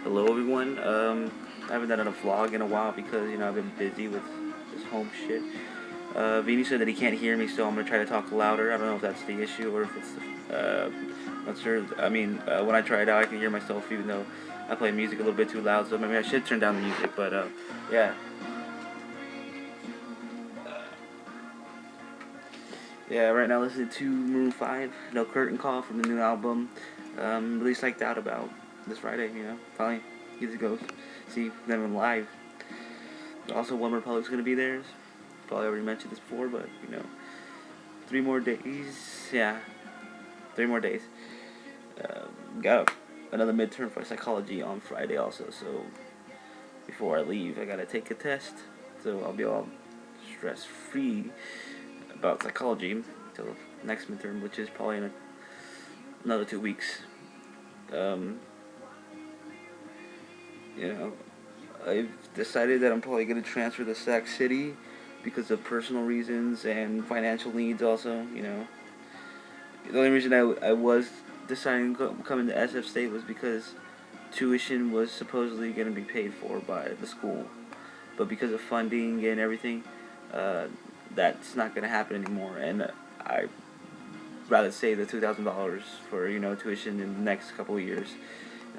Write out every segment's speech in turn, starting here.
Hello everyone. I haven't done a vlog in a while because I've been busy with this home shit. Vini said that he can't hear me, so I'm gonna try to talk louder. I don't know if that's the issue or if it's not sure. I mean, when I try it out, I can hear myself even though I play music a little bit too loud. So maybe I should turn down the music. But yeah. Yeah, right now listening to Maroon 5, No Curtain Call from the new album. Really psyched out about this Friday, finally get to go see them live. Also, One Republic's gonna be there. Probably already mentioned this before, but 3 more days. Yeah, 3 more days. Got another midterm for psychology on Friday also, so before I leave, I gotta take a test, so I'll be all stress-free about psychology until next midterm, which is probably in another 2 weeks. Um, you know, I've decided that I'm probably going to transfer to Sac City because of personal reasons and financial needs also, The only reason I was deciding to come into SF State was because tuition was supposedly going to be paid for by the school. But because of funding and everything, that's not going to happen anymore. And I'd rather save the $2,000 for, tuition in the next couple of years.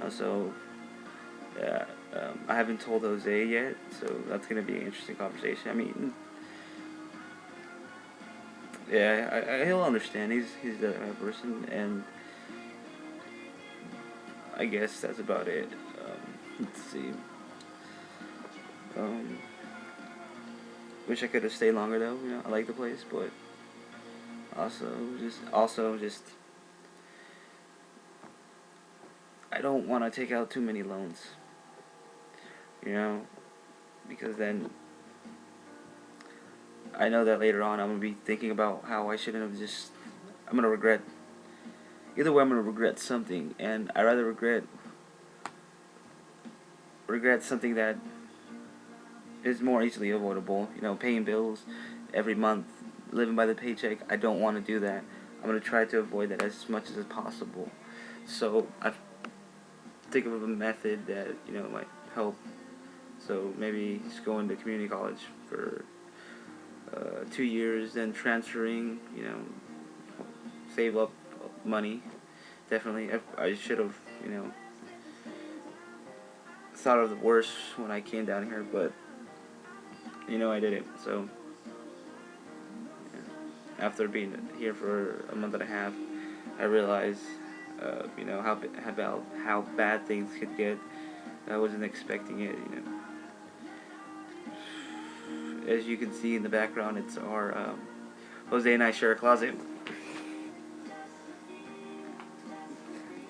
So yeah, I haven't told Jose yet, so that's gonna be an interesting conversation. I mean, yeah, he'll understand. He's the kind of person, and I guess that's about it. Let's see. Um, Wish I could have stayed longer though. I like the place, but also just I don't want to take out too many loans. Because then I know that later on I'm gonna be thinking about how I shouldn't have just. I'm gonna regret. Either way, I'm gonna regret something, and I rather regret something that is more easily avoidable. Paying bills every month, living by the paycheck. I don't want to do that. I'm gonna try to avoid that as much as possible. So I think of a method that might help. So maybe just going to community college for 2 years, then transferring. Save up money. Definitely, I should have thought of the worst when I came down here, but I did it. So yeah. After being here for a month and a half, I realized how bad things could get. I wasn't expecting it. As you can see in the background, it's our Jose and I share a closet.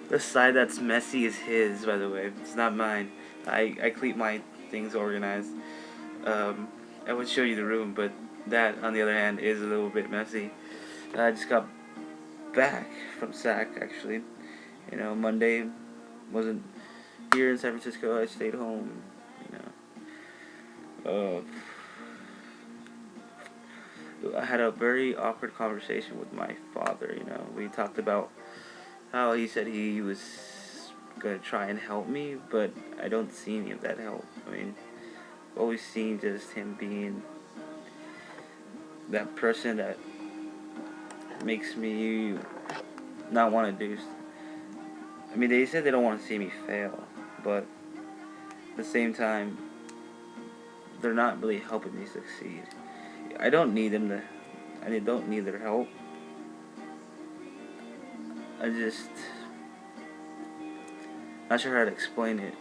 The side that's messy is his, by the way. It's not mine. I keep my things organized. I would show you the room, but that, on the other hand, is a little bit messy. I just got back from SAC, actually. Monday wasn't here in San Francisco. I stayed home. I had a very awkward conversation with my father. We talked about how he said he was gonna try and help me, but I don't see any of that help. I mean, I've always seen just him being that person that makes me not want to do. I mean, they said they don't want to see me fail, but at the same time, they're not really helping me succeed. I don't need them to. I don't need their help. I just not sure how to explain it.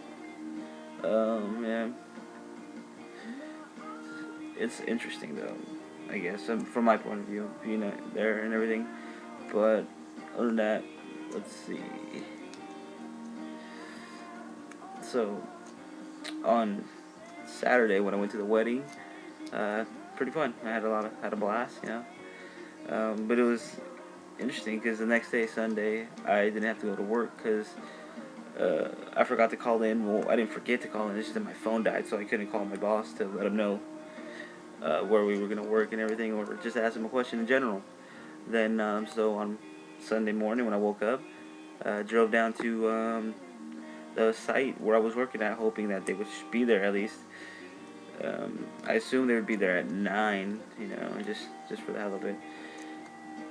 Yeah, it's interesting though. I guess from my point of view, being there and everything. But other than that, let's see. So on Saturday when I went to the wedding, pretty fun. I had a blast, but it was interesting because the next day, Sunday, I didn't have to go to work because I forgot to call in. Well, I didn't forget to call in. It's just that my phone died, so I couldn't call my boss to let him know where we were gonna work and everything, or just ask him a question in general. Then so on Sunday morning when I woke up, drove down to the site where I was working at, hoping that they would be there at least. I assumed they would be there at 9, you know, just for the hell of it.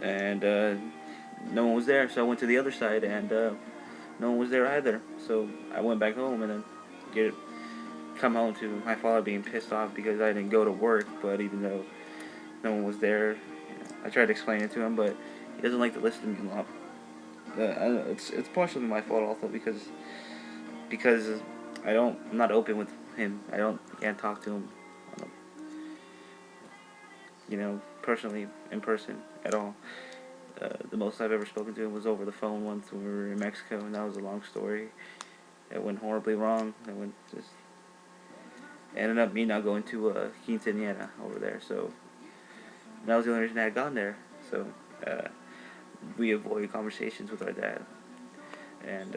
And no one was there, so I went to the other side, and no one was there either. So I went back home, and then come home to my father being pissed off because I didn't go to work. But even though no one was there, I tried to explain it to him, but he doesn't like to listen to me a lot. It's partially my fault also because I'm not open with him. Can't talk to him, personally in person at all. The most I've ever spoken to him was over the phone once when we were in Mexico, and that was a long story. It went horribly wrong. Ended up me not going to quinceañera over there, so that was the only reason I had gone there. So we avoided conversations with our dad, and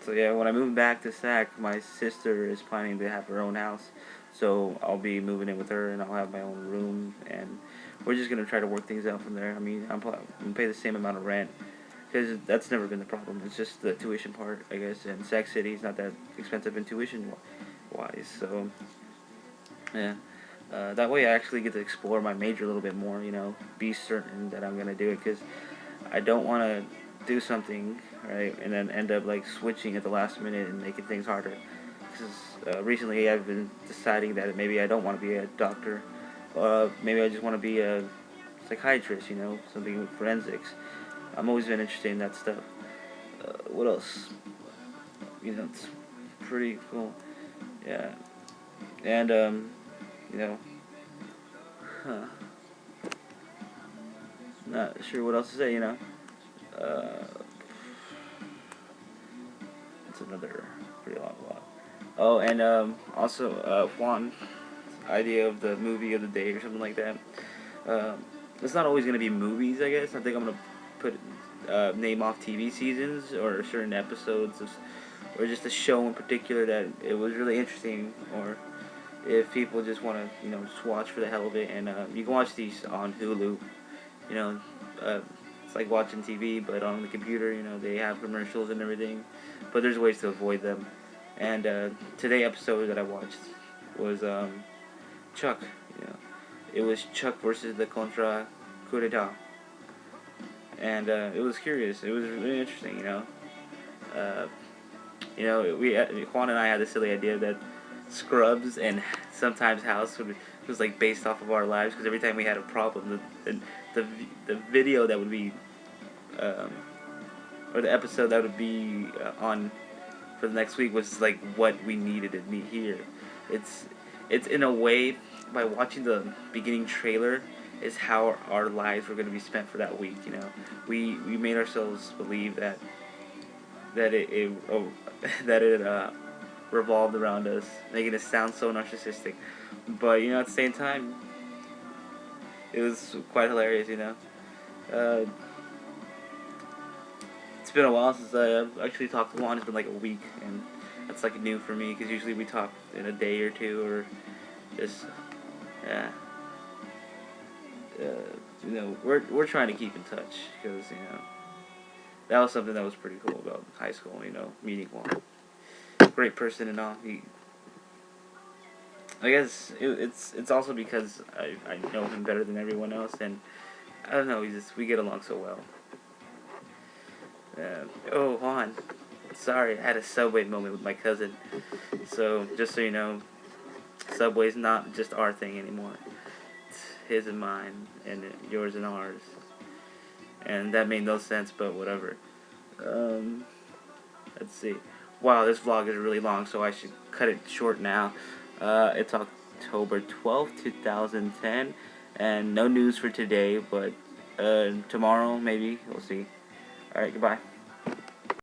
So yeah, when I move back to Sac, my sister is planning to have her own house, so I'll be moving in with her, and I'll have my own room, and we're just gonna try to work things out from there. I mean, I'm gonna pay the same amount of rent, because that's never been the problem. It's just the tuition part, I guess. And Sac City is not that expensive in tuition wise, so yeah. That way, I actually get to explore my major a little bit more. Be certain that I'm gonna do it, because I don't want to do something, right, and then end up like switching at the last minute and making things harder. Because recently I've been deciding that maybe I don't want to be a doctor. Maybe I just want to be a psychiatrist, something with forensics. I'm always been interested in that stuff. What else? It's pretty cool. Yeah. And, huh. Not sure what else to say, It's another pretty long one. Oh, and also Juan's idea of the movie of the day or something like that. It's not always gonna be movies, I guess. I think I'm gonna put name off TV seasons or certain episodes, or just a show in particular that it was really interesting, or if people just want to, just watch for the hell of it. And you can watch these on Hulu. It's like watching TV, but on the computer. They have commercials and everything, but there's ways to avoid them. And today episode that I watched was Chuck. It was Chuck versus the Contra Coup d'etat, and it was curious. It was really interesting. Juan and I had the silly idea that Scrubs and sometimes House was like based off of our lives, because every time we had a problem, the video that would be or the episode that would be on for the next week was like what we needed to meet here. It's in a way, by watching the beginning trailer, is how our lives were going to be spent for that week. We made ourselves believe that it revolved around us, making it sound so narcissistic. But at the same time, it was quite hilarious. It's been a while since I actually talked to Juan. It's been like a week, and that's like new for me, because usually we talk in a day or two, or just we're trying to keep in touch, because that was something that was pretty cool about high school. Meeting Juan, great person and all. I guess it's also because I know him better than everyone else, and I don't know. We get along so well. Oh, Juan. Sorry, I had a Subway moment with my cousin. So, just so you know, Subway's not just our thing anymore. It's his and mine, and yours and ours. And that made no sense, but whatever. Let's see. Wow, this vlog is really long, so I should cut it short now. It's October 12th, 2010, and no news for today, but tomorrow, maybe. We'll see. Alright, goodbye.